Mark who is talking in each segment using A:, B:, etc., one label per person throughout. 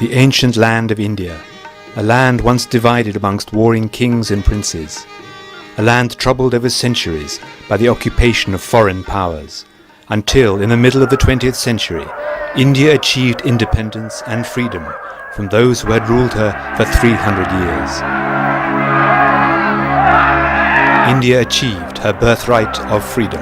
A: the ancient land of India, a land once divided amongst warring kings and princes, a land troubled over centuries by the occupation of foreign powers, until in the middle of the 20th century, India achieved independence and freedom from those who had ruled her for 300 years. India achieved her birthright of freedom.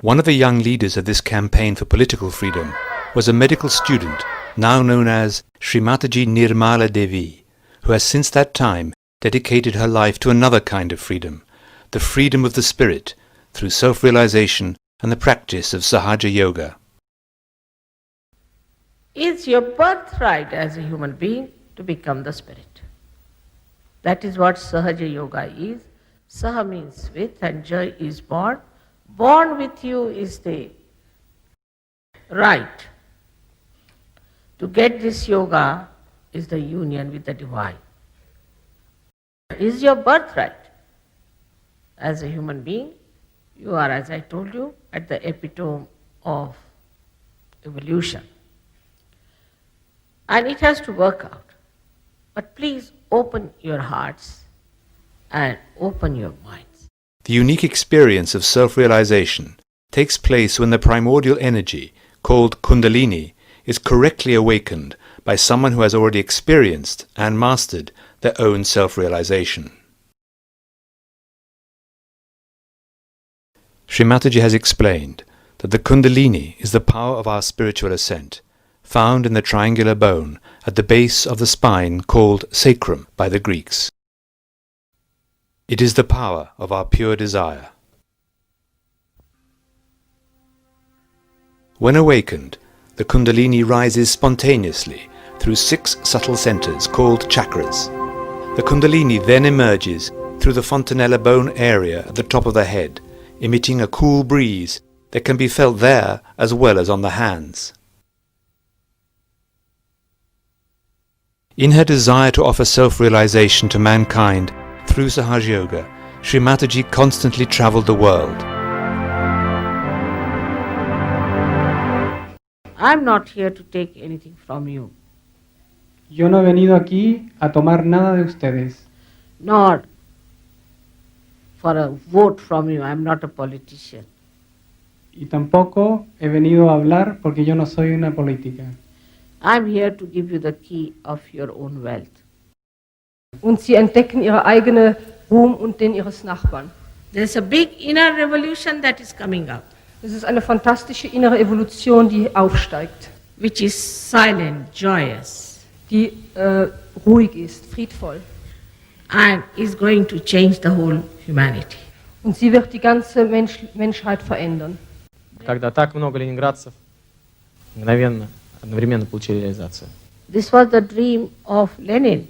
A: One of the young leaders of this campaign for political freedom was a medical student now known as Srimataji Nirmala Devi, who has since that time dedicated her life to another kind of freedom, the freedom of the spirit, through self-realization and the practice of Sahaja Yoga.
B: It's your birthright as a human being to become the spirit. That is what Sahaja Yoga is. Saha means with and Jai is born. Born with you is the right. To get this yoga is the union with the divine. It is your birthright. As a human being, you are, as I told you, at the epitome of evolution. And it has to work out. But please open your hearts and open your minds.
A: The unique experience of self-realization takes place when the primordial energy, called Kundalini, is correctly awakened by someone who has already experienced and mastered their own self-realization. Sri Mataji has explained that the Kundalini is the power of our spiritual ascent, found in the triangular bone at the base of the spine called sacrum by the Greeks. It is the power of our pure desire. When awakened, the Kundalini rises spontaneously through 6 subtle centers called chakras. The Kundalini then emerges through the fontanella bone area at the top of the head, emitting a cool breeze that can be felt there as well as on the hands. In her desire to offer self-realization to mankind through Sahaja Yoga, Sri Mataji constantly travelled the world.
B: I'm not here to take anything from you,
C: Yo no he venido aquí a tomar nada de ustedes,
B: nor for a vote from you. I'm not a politician.
C: y tampoco he venido a hablar porque yo no soy una política.
B: I'm here to give you the key of your own wealth.
D: Und sie entdecken ihre eigene Ruhm und den ihres Nachbarn.
B: There's a big inner revolution that is coming up,
D: Es ist eine fantastische innere Evolution, die aufsteigt,
B: which is silent, joyous,
D: die ruhig ist, friedvoll.
B: and is going to change the whole humanity.
D: Und sie wird die ganze Menschheit verändern.
E: Когда так много ленинградцев мгновенно, одновременно получили реализацию.
B: This was the dream of Lenin,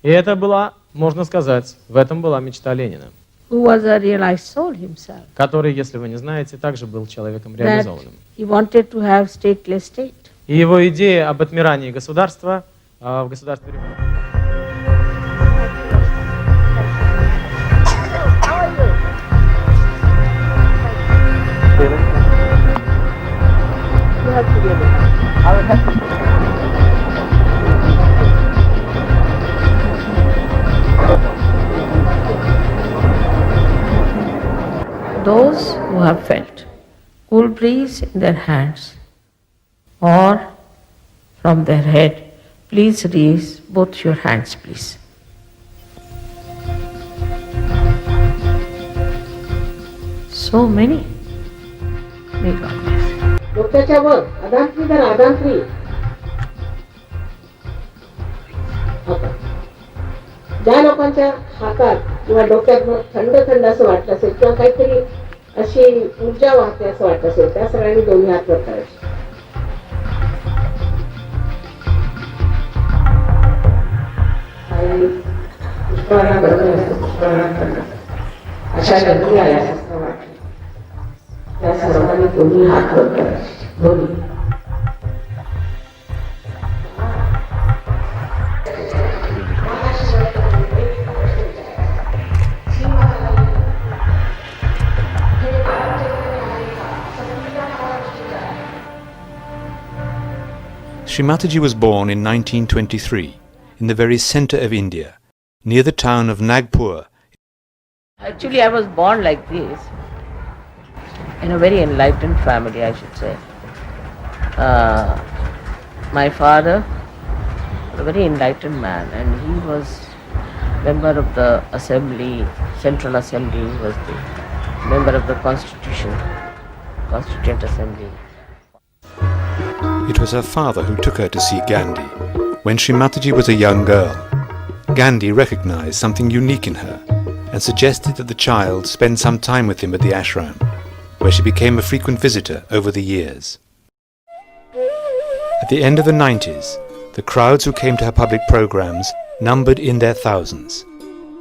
E: И это была, можно сказать, в этом была мечта Ленина,
B: who was a realized soul himself,
E: который, если вы не знаете, также был человеком
B: that
E: реализованным.
B: he wanted to have stateless state.
E: И его идея об отмирании государства в государстве...
B: Those who have felt cool breeze in their hands or from their head, please raise both your hands, please. So many. May God bless. डोक्याच्या वर आदांत्री तर आदांत्री. ज्या लोकांच्या हातात किंवा डोक्यात थंड थंड असं वाटलं असेल किंवा काहीतरी अशी ऊर्जा वाहते असं वाटत असेल त्या सगळ्यांनी दोन्ही हात वर करायचे. अशा गती आल्या असं वाटलं त्या सर्वांनी दोन्ही हात वर करायचे. दोन्ही
A: Sri Mataji was born in 1923 in the very centre of India, near the town of Nagpur.
B: Actually, I was born like this, in a very enlightened family, I should say. My father was a very enlightened man, and he was member of the assembly, Central Assembly. He was the member of the Constituent Assembly.
A: It was her father who took her to see Gandhi when Sri Mataji was a young girl. Gandhi recognised something unique in her and suggested that the child spend some time with him at the ashram, where she became a frequent visitor over the years. At the end of the 90s, the crowds who came to her public programs numbered in their thousands.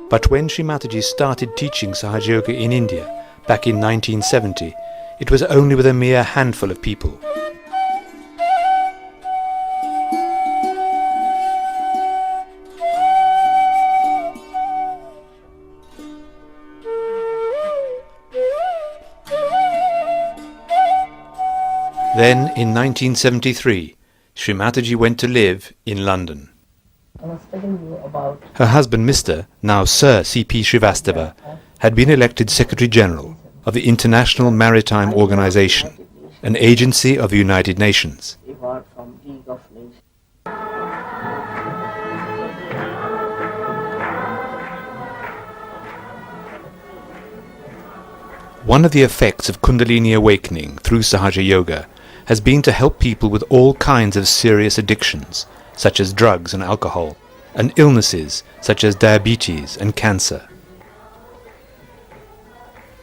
A: But when Sri Mataji started teaching Sahaj Yoga in India back in 1970, it was only with a mere handful of people. Then, in 1973, Sri Mataji went to live in London.
B: I was telling you about
A: Her husband, Mr., now Sir C.P. Srivastava, had been elected Secretary General of the International Maritime Organization, an agency of the United Nations.
B: evolved from League of Nations.
A: One of the effects of Kundalini awakening through Sahaja Yoga has been to help people with all kinds of serious addictions, such as drugs and alcohol, and illnesses such as diabetes and cancer.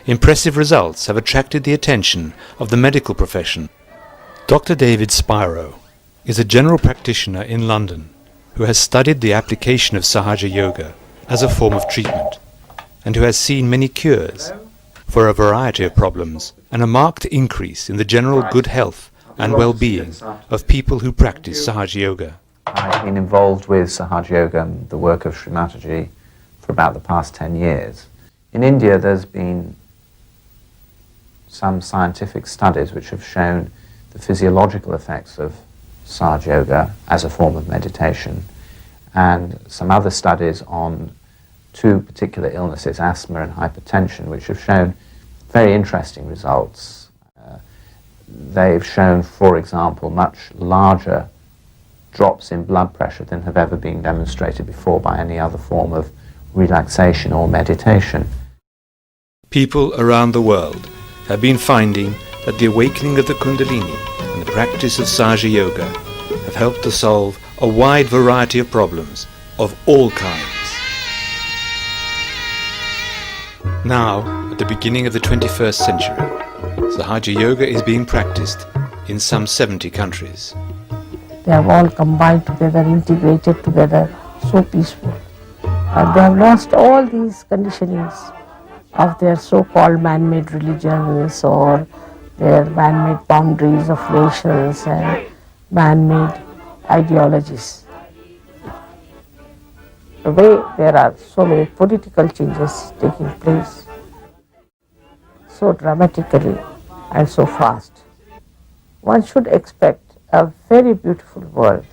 A: Impressive results have attracted the attention of the medical profession. Dr. David Spiro is a general practitioner in London who has studied the application of Sahaja Yoga as a form of treatment and who has seen many cures for a variety of problems and a marked increase in the general good health and well-being of people who practice Sahaja Yoga.
F: I've been involved with Sahaja Yoga and the work of Sri Mataji for about the past 10 years. In India, there's been some scientific studies which have shown the physiological effects of Sahaja Yoga as a form of meditation, and some other studies on two particular illnesses, asthma and hypertension, which have shown very interesting results. They've shown, for example, much larger drops in blood pressure than have ever been demonstrated before by any other form of relaxation or meditation.
A: People around the world have been finding that the awakening of the Kundalini and the practice of Sahaja Yoga have helped to solve a wide variety of problems of all kinds. Now, at the beginning of the 21st century, Sahaja Yoga is being practiced in some 70 countries.
B: They have all combined together, integrated together, so peaceful. They have lost all these conditionings of their so-called man-made religions or their man-made boundaries of nations and man-made ideologies. The way there are so many political changes taking place so dramatically and so fast, one should expect a very beautiful world